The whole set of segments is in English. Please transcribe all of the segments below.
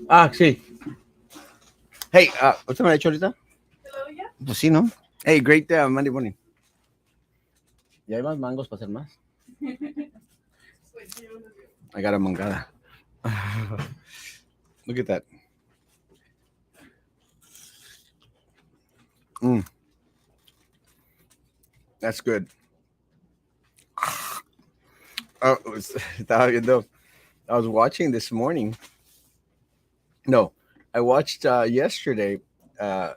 Ah, sí. Hey, ¿usted me ha hecho ahorita? Pues sí, ¿no? Hey, great Monday morning. ¿Y hay más mangos para hacer más? I got a mangada. Look at that. Mm, that's good. Oh, estaba viendo. I was watching this morning. No, I watched yesterday. Uh,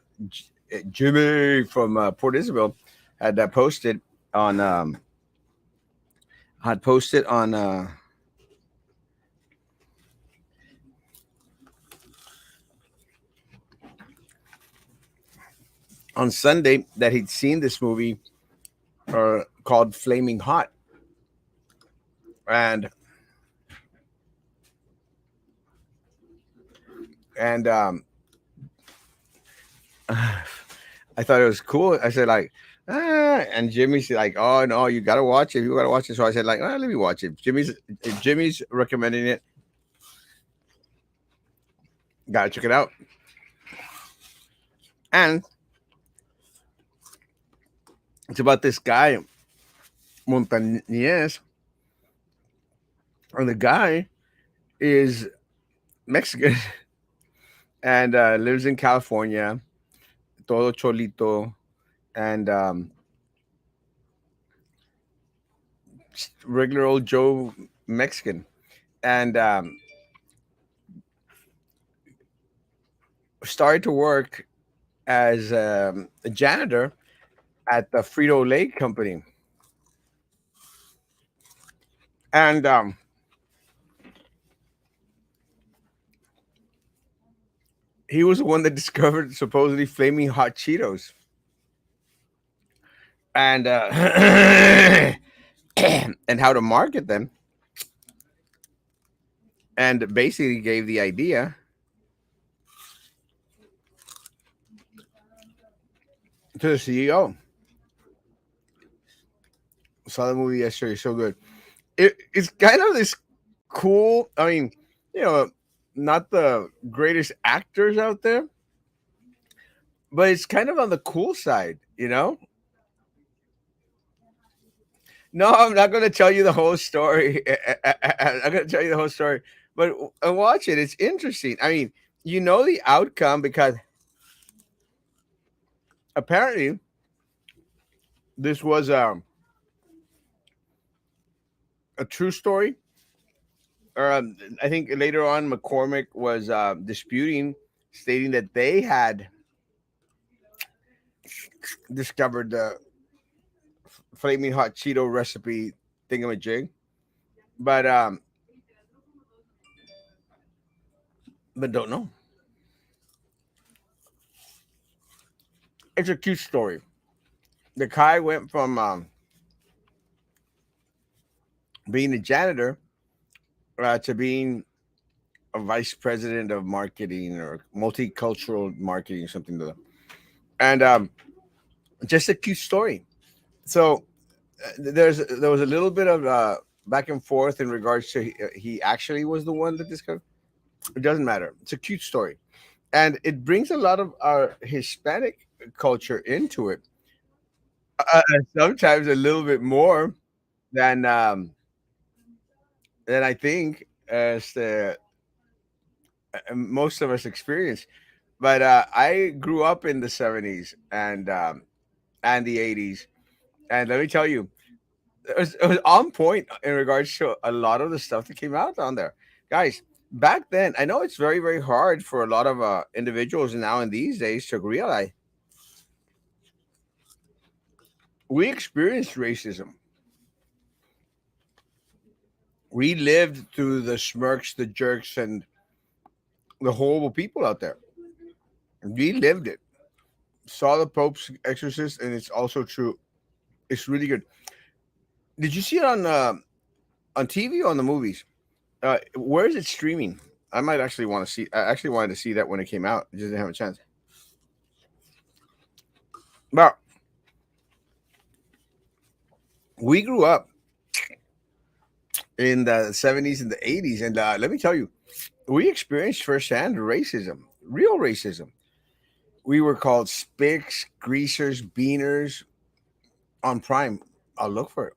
Jimmy from Port Isabel had posted on had posted on Sunday that he'd seen this movie called Flaming Hot, and and I thought it was cool. I said like, and Jimmy's like, oh no, you gotta watch it. You gotta watch it. So I said like, let me watch it. Jimmy's recommending it. Gotta check it out. And it's about this guy Montañez, and the guy is Mexican and lives in California, todo cholito, and regular old Joe Mexican, and started to work as a janitor at the Frito Lay company, and he was the one that discovered supposedly flaming hot Cheetos, and and how to market them, and basically gave the idea to the CEO. Saw the movie yesterday, so good. It's kind of this cool. I mean, you know, not the greatest actors out there, but it's kind of on the cool side, you know. No, I'm not going to tell you the whole story. I'm going to tell you the whole story, but watch it. It's interesting. I mean, you know the outcome because apparently this was a true story. Or I think later on McCormick was disputing, stating that they had discovered the flaming hot Cheeto recipe thingamajig, but don't know. It's a cute story. The guy went from being a janitor to being a vice president of marketing or multicultural marketing or something like that. And just a cute story. So there was a little bit of back and forth in regards to he actually was the one that discovered. It doesn't matter. It's a cute story, and it brings a lot of our Hispanic culture into it. Sometimes a little bit more than I think as the most of us experience. But I grew up in the '70s and the '80s, and let me tell you, it was on point in regards to a lot of the stuff that came out on there, guys. Back then, I know it's very very hard for a lot of individuals now in these days to realize we experienced racism. We lived through the smirks, the jerks, and the horrible people out there. We lived it. Saw the Pope's Exorcist, and it's also true. It's really good. Did you see it on TV or on the movies? Where is it streaming? I might actually want to see. I actually wanted to see that when it came out. I just didn't have a chance. But we grew up in the '70s and the '80s, and let me tell you, we experienced firsthand racism, real racism. We were called spicks, greasers, beaners on Prime. I'll look for it.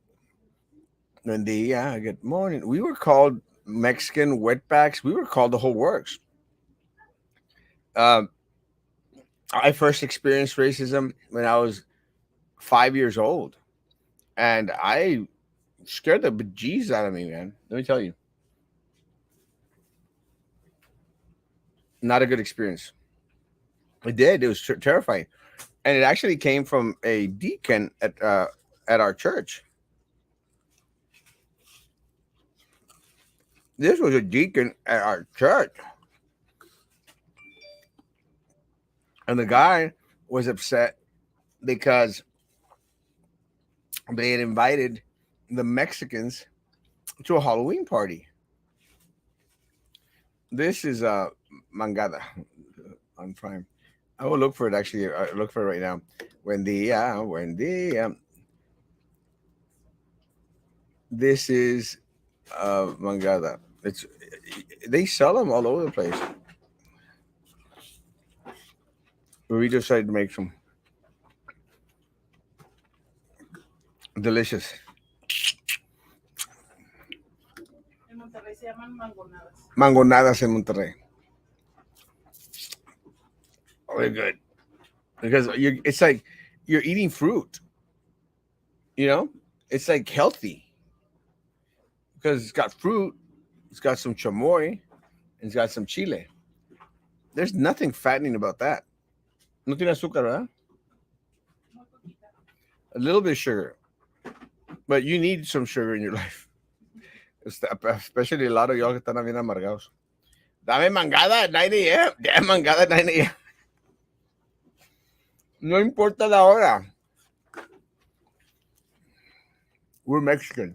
And the yeah, good morning. We were called Mexican wetbacks. We were called the whole works. Um, I first experienced racism when I was 5 years old, and I scared the bejesus out of me, man. Let me tell you, not a good experience. It did. It was terrifying, and it actually came from a deacon at our church. This was a deacon at our church, and the guy was upset because they had invited the Mexicans to a Halloween party. This is Mangada on Prime. I will look for it actually. I look for it right now. Wendy. This is Mangada. It's they sell them all over the place. We decided to make some delicious mangonadas in Monterrey. Very good because it's like you're eating fruit. You know, it's like healthy because it's got fruit, it's got some chamoy, and it's got some chile. There's nothing fattening about that. No tiene azúcar, ¿verdad? A little bit of sugar, but you need some sugar in your life. Especially a lot of y'all que están bien amargados. Dame mangada at 9 a.m. Damn mangada at 9 a.m. No importa la hora. We're Mexican.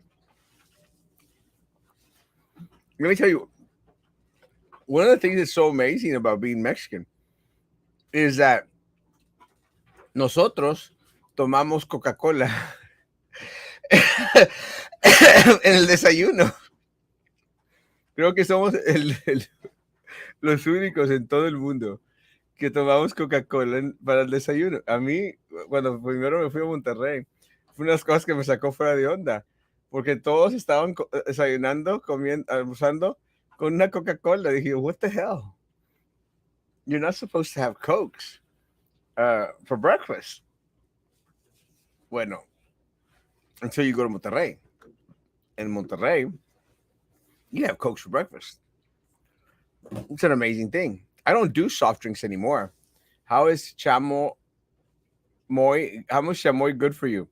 Let me tell you, one of the things that's so amazing about being Mexican is that nosotros tomamos Coca-Cola en el desayuno. Creo que somos los únicos en todo el mundo que tomamos Coca-Cola para el desayuno. A mí, cuando primero me fui a Monterrey, fue unas cosas que me sacó fuera de onda, porque todos estaban desayunando, comiendo, almorzando con una Coca-Cola. Dije, what the hell? You're not supposed to have Cokes for breakfast. Bueno, until you go to Monterrey. In Monterrey, you have Cokes for breakfast. It's an amazing thing. I don't do soft drinks anymore. How is chamo moy? How much chamoy good for you?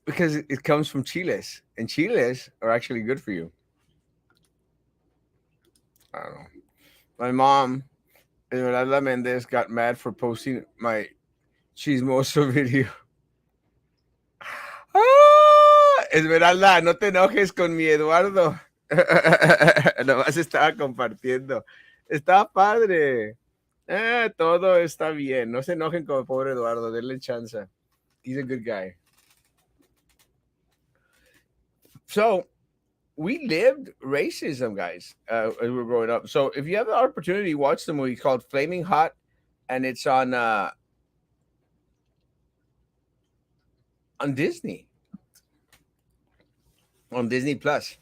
Because it comes from chiles, and chiles are actually good for you. I don't know. My mom, Esmeralda Mendez, got mad for posting my chismoso video. ¡Ah! Esmeralda, no te enojes con mi Eduardo. Nomás estaba compartiendo. Está padre. Todo está bien. No se enojen con el pobre Eduardo. Denle chance. He's a good guy. So, we lived racism, guys, as we were growing up. So, if you have the opportunity, watch the movie called Flaming Hot, and it's on Disney, on Disney Plus.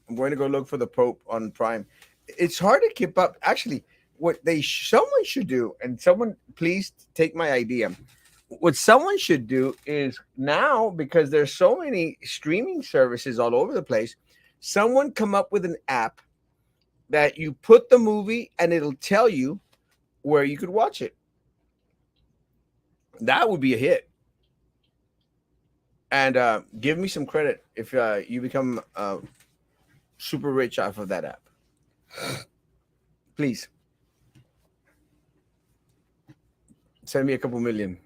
I'm going to go look for the Pope on Prime. It's hard to keep up. Actually, what someone should do, and someone please take my idea. What someone should do is now, because there's so many streaming services all over the place, someone come up with an app that you put the movie and it'll tell you where you could watch it. That would be a hit. And give me some credit if you become super rich off of that app. Please send me a couple million.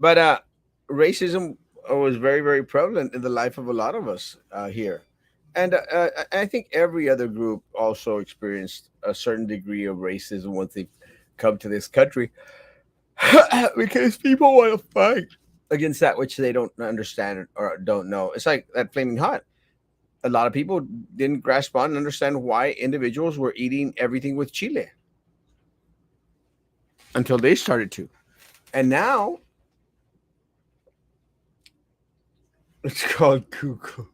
But racism was very, very prevalent in the life of a lot of us here. And I think every other group also experienced a certain degree of racism once they come to this country because people want to fight against that which they don't understand or don't know. It's like that Flaming Hot. A lot of people didn't grasp on and understand why individuals were eating everything with chile until they started to. And now it's called Google.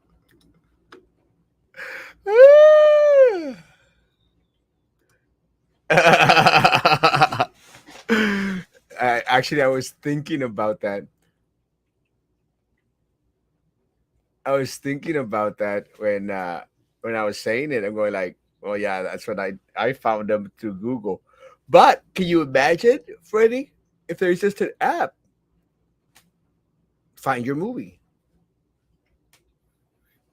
I was thinking about that. I was thinking about that when I was saying it. I'm going like, well, yeah, that's what I found them through Google. But can you imagine, Freddie, if there's just an app, find your movie,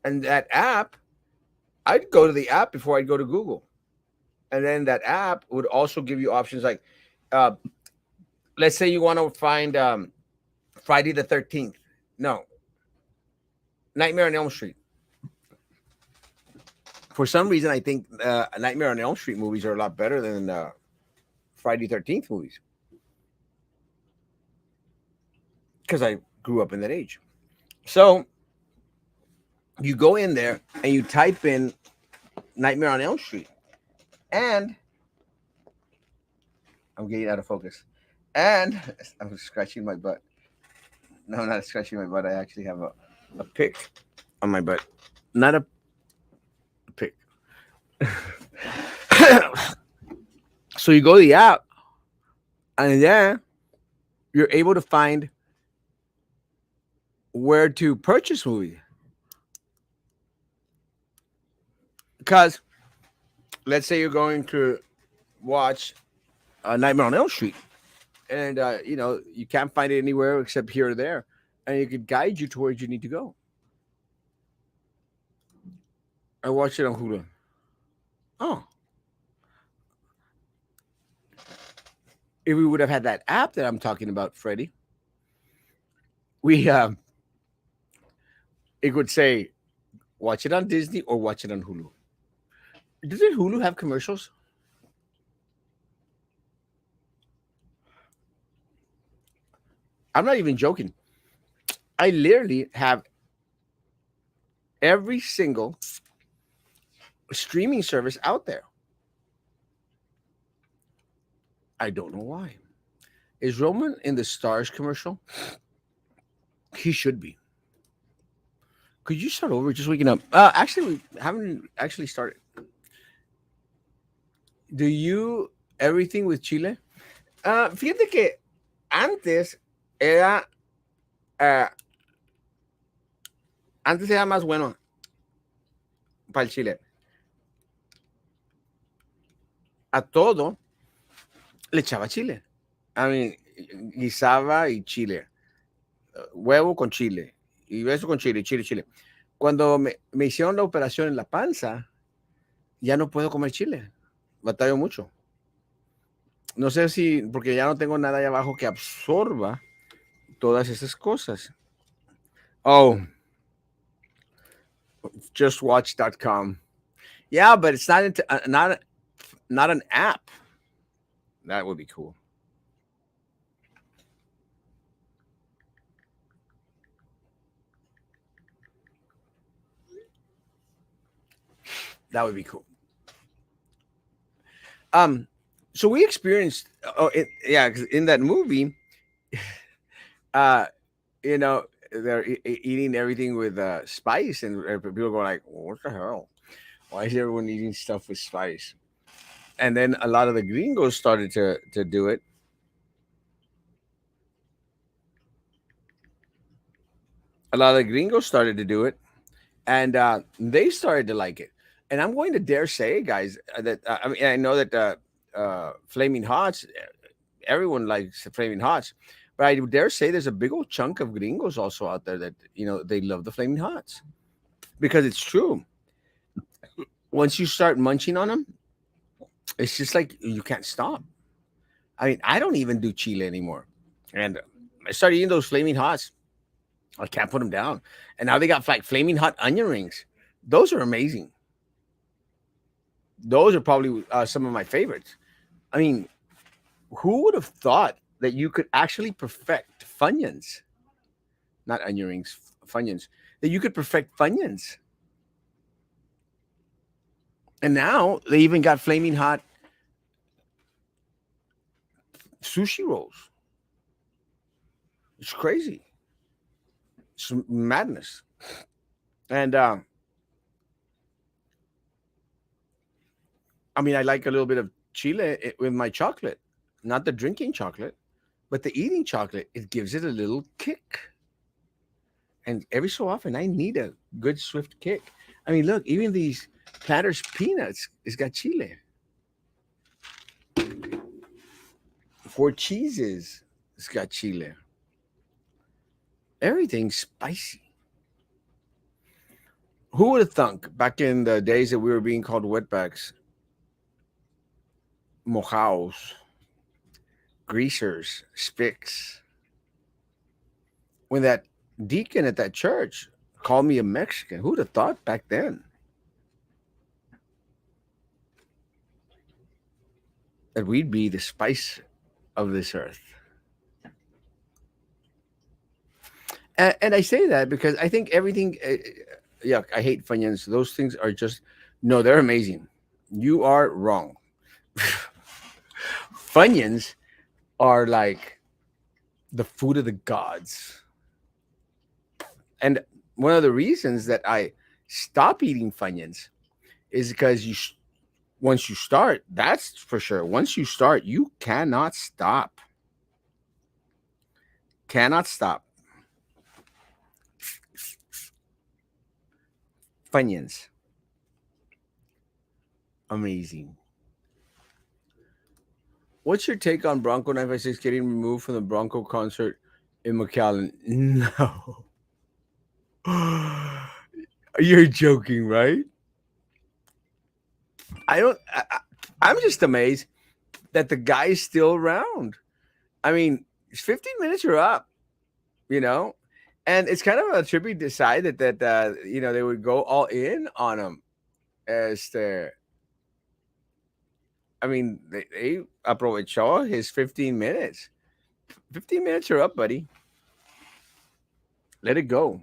and that app, I'd go to the app before I'd go to Google, and then that app would also give you options like, uh, let's say you want to find Friday the 13th. No, Nightmare on Elm Street. For some reason, I think Nightmare on Elm Street movies are a lot better than Friday 13th movies because I grew up in that age. So you go in there and you type in Nightmare on Elm Street, and I'm getting out of focus. And I'm scratching my butt. No, I'm not scratching my butt. I actually have a pick on my butt. Not a pick. So you go to the app, and then you're able to find where to purchase movies. Because let's say you're going to watch Nightmare on Elm Street, and you can't find it anywhere except here or there, and it could guide you to where you need to go. I watched it on Hulu. Oh, if we would have had that app that I'm talking about, Freddie, we it would say watch it on Disney or watch it on Hulu. Doesn't Hulu have commercials? I'm not even joking. I literally have every single streaming service out there. I don't know why. Is Roman in the Stars commercial? He should be. Could you start over just waking up? Actually, we haven't actually started. Do you everything with Chile? Fíjate que antes era, ah, antes era más bueno para el Chile. A todo le echaba chile. I mean, guisaba y chile. Huevo con chile. Y eso con chile, chile, chile. Cuando me hicieron la operación en la panza, ya no puedo comer chile. Batallo mucho. No sé si, porque ya no tengo nada ahí abajo que absorba todas esas cosas. Oh, justwatch.com. Yeah, but it's not an app. That would be cool. That would be cool. Um, so we experienced, yeah, 'cause in that movie, uh, they're eating everything with spice, and people go like, "What the hell? Why is everyone eating stuff with spice?" And then a lot of the gringos started to do it. A lot of the gringos started to do it, and they started to like it. And I'm going to dare say, guys, that I mean, I know that Flaming Hots, everyone likes Flaming Hots, but I dare say there's a big old chunk of gringos also out there that they love the Flaming Hots because it's true. Once you start munching on them, it's just like you can't stop. I mean, I don't even do chile anymore, and I started eating those Flaming Hots. I can't put them down, and now they got like Flaming Hot onion rings. Those are amazing. Those are probably some of my favorites. I mean, who would have thought that you could actually perfect Funyuns, not onion rings, Funyuns, that you could perfect Funyuns? And now they even got flaming hot sushi rolls. It's crazy. It's madness. And I mean, I like a little bit of chile with my chocolate, not the drinking chocolate, but the eating chocolate. It gives it a little kick. And every so often, I need a good swift kick. I mean, look, even these Planters peanuts, it's got chile. Four cheeses, it's got chile. Everything's spicy. Who would have thunk back in the days that we were being called wetbacks, mojaos, greasers, spicks, when that deacon at that church called me a Mexican? Who'd have thought back then that we'd be the spice of this earth? And I say that because I think everything, yuck, I hate Funyuns. Those things are just, no, they're amazing. You are wrong. Funyuns are like the food of the gods. And one of the reasons that I stop eating Funyuns is because once you start, that's for sure. Once you start, you cannot stop. Cannot stop. Funyuns. Amazing. What's your take on Bronco 956 getting removed from the Bronco concert in McAllen? No. You're joking, right? I don't. I'm just amazed that the guy's still around. I mean, 15 minutes are up, you know, and it's kind of a trippy decide that they would go all in on him as the. I mean, they aprovechó his 15 minutes. 15 minutes are up, buddy. Let it go.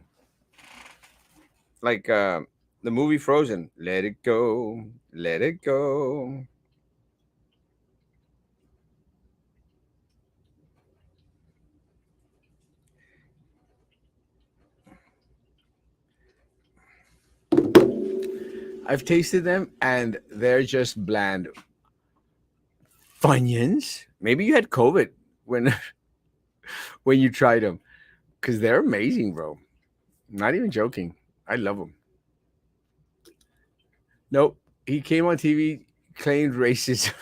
Like the movie Frozen. Let it go. Let it go. I've tasted them and they're just bland. Funyuns. Maybe you had COVID when when you tried them because they're amazing, bro. Not even joking. I love them. Nope. He came on TV, claimed racism.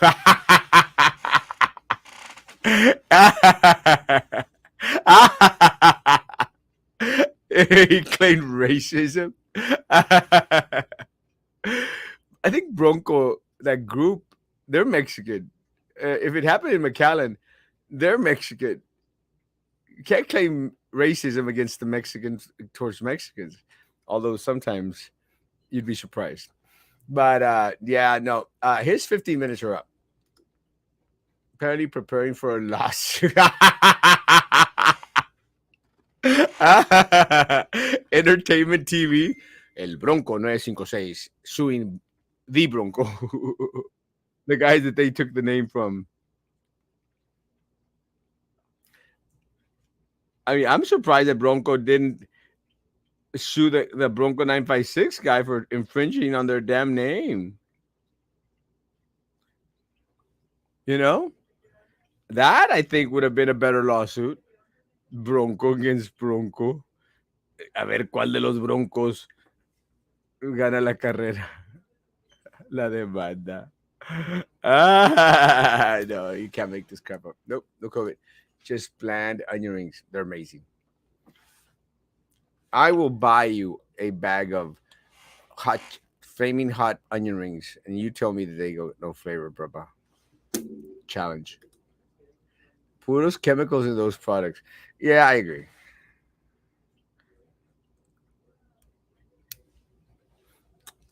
He claimed racism. I think Bronco, that group, they're Mexican. If it happened in McAllen, they're Mexican. You can't claim racism against the Mexicans towards Mexicans, although sometimes you'd be surprised. But yeah, no, his 15 minutes are up. Apparently preparing for a lawsuit. Entertainment TV. El Bronco 956 suing the Bronco. The guys that they took the name from. I mean, I'm surprised that Bronco didn't sue the Bronco 956 guy for infringing on their damn name. You know? That I think would have been a better lawsuit. Bronco against Bronco. A ver cuál de los Broncos gana la carrera. La demanda. No, you can't make this crap up. Nope, no COVID. Just bland onion rings. They're amazing. I will buy you a bag of hot, flaming hot onion rings, and you tell me that they go no flavor, brother. Challenge. Puros chemicals in those products. Yeah, I agree.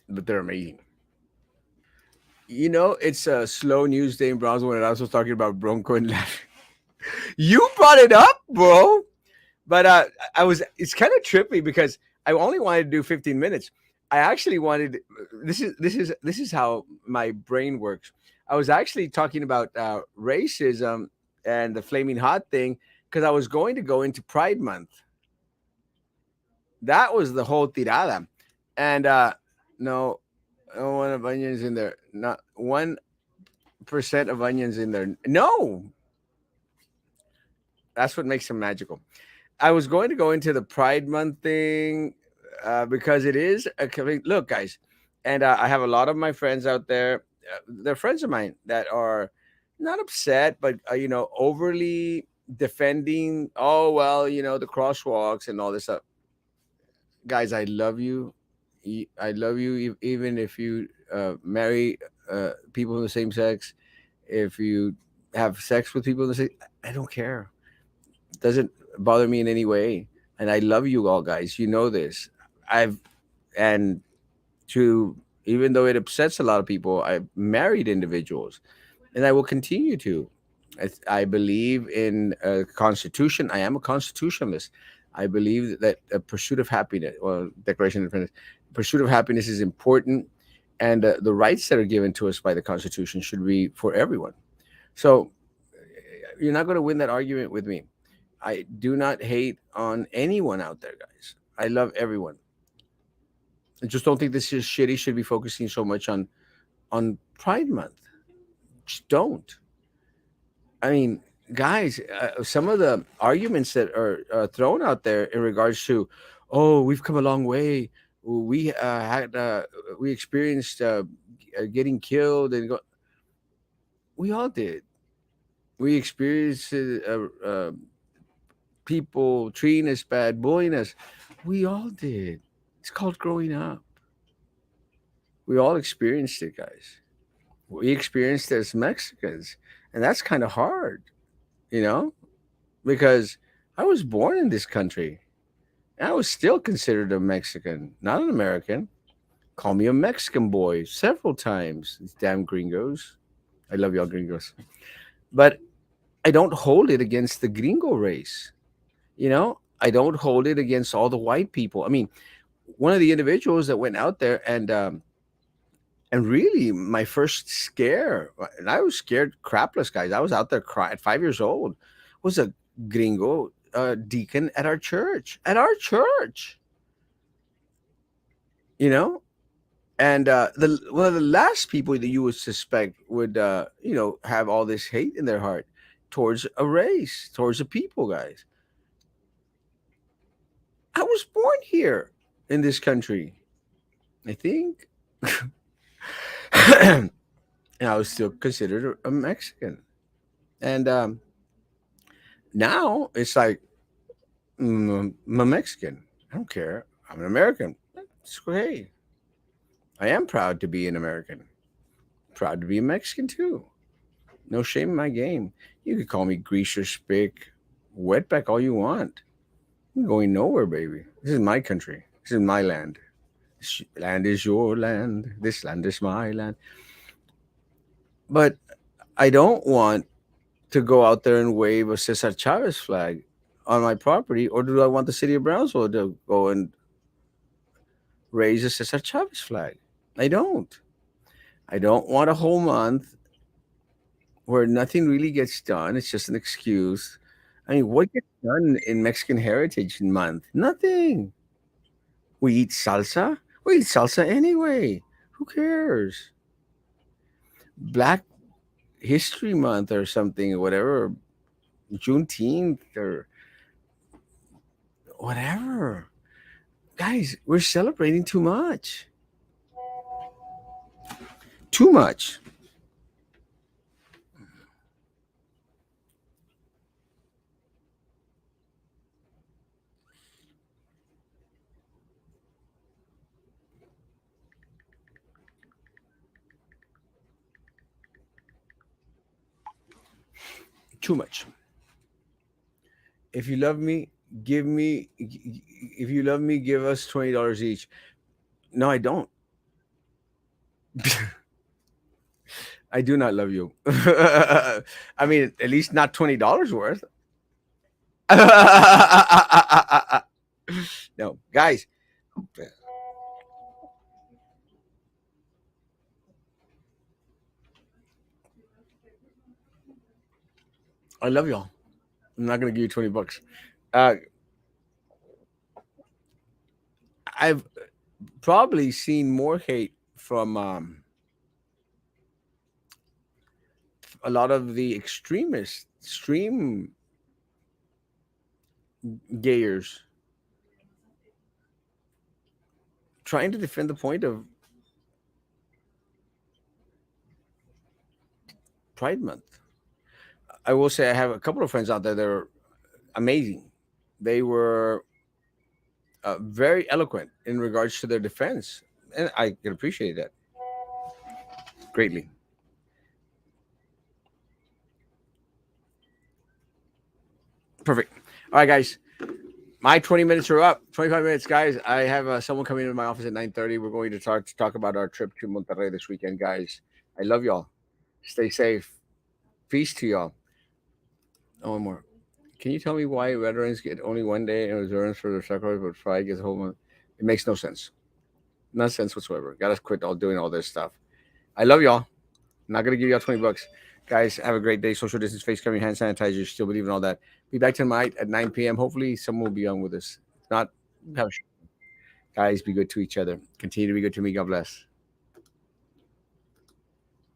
But they're amazing. You know, it's a slow news day in Brownsville when I was talking about Bronco and Latin. You brought it up, bro. But I was. It's kind of trippy because I only wanted to do 15 minutes, I actually wanted. This is how my brain works. I was actually talking about racism and the flaming hot thing because I was going to go into Pride Month. That was the whole tirada, and no, no one of onions in there. Not 1% of onions in there. No, that's what makes them magical. I was going to go into the Pride Month thing because it is a look, guys, and I have a lot of my friends out there. They're friends of mine that are not upset, but overly defending. Oh well, the crosswalks and all this stuff. Guys, I love you. I love you, even if you marry people of the same sex. If you have sex with people of the same, I don't care. Doesn't bother me in any way. And I love you all, guys. You know this. I've and to even though it upsets a lot of people, I've married individuals, and I will continue to. I believe in a constitution. I am a constitutionalist. I believe that a pursuit of happiness, or Declaration of Independence, pursuit of happiness is important, and the rights that are given to us by the Constitution should be for everyone. So you're not going to win that argument with me. I do not hate on anyone out there, guys. I love everyone. I just don't think this is shitty should be focusing so much on Pride Month. Just don't. I mean, guys, some of the arguments that are thrown out there in regards to, oh, we've come a long way. We experienced getting killed we all did. We experienced people treating us bad, bullying us. We all did. It's called growing up. We all experienced it, guys. We experienced it as Mexicans, and that's kind of hard, you know, because I was born in this country. And I was still considered a Mexican, not an American. Call me a Mexican boy several times. These damn gringos. I love y'all gringos. But I don't hold it against the gringo race. I don't hold it against all the white people. I mean, one of the individuals that went out there and really my first scare, and I was scared crapless, guys. I was out there crying at 5 years old, was a gringo deacon at our church. At our church, you know? And the one of the last people that you would suspect would have all this hate in their heart towards a race, towards a people, guys. I was born here in this country, I think. And I was still considered a Mexican. And now it's like, I'm a Mexican. I don't care. I'm an American. It's okay. I am proud to be an American. Proud to be a Mexican too. No shame in my game. You could call me greaser, spick, wetback all you want. I'm going nowhere, baby. This is my country. This is my land. This land is your land. This land is my land. But I don't want to go out there and wave a Cesar Chavez flag on my property, or do I want the city of Brownsville to go and raise a Cesar Chavez flag? I don't. I don't want a whole month where nothing really gets done. It's just an excuse. I mean, what gets done in Mexican Heritage Month? Nothing. We eat salsa. We eat salsa anyway. Who cares? Black History Month or something, or whatever, Juneteenth or whatever. Guys, we're celebrating too much. Too much. Too much. If you love me, give me. If you love me, give us $20 each. No, I don't. I do not love you. I mean, at least not $20 worth. No, guys. I love y'all. I'm not gonna give you $20. Uh, I've probably seen more hate from a lot of the extremists, extreme gayers, trying to defend the point of Pride Month. I will say I have a couple of friends out there that are amazing. They were very eloquent in regards to their defense, and I can appreciate that greatly. Perfect. All right, guys. My 20 minutes are up. 25 minutes, guys. I have someone coming into my office at 9:30. We're going to talk about our trip to Monterrey this weekend, guys. I love y'all. Stay safe. Peace to y'all. Oh, one more. Can you tell me why veterans get only 1 day in reserves for their sacrifice, but Pride gets a whole month? It makes no sense. No sense whatsoever. Gotta quit all doing all this stuff. I love y'all. I'm not gonna give y'all $20. Guys, have a great day. Social distance, face covering, hand sanitizer, still believe in all that. Be back tonight at 9 p.m. Hopefully someone will be on with us. If not, have a guys, be good to each other. Continue to be good to me. God bless.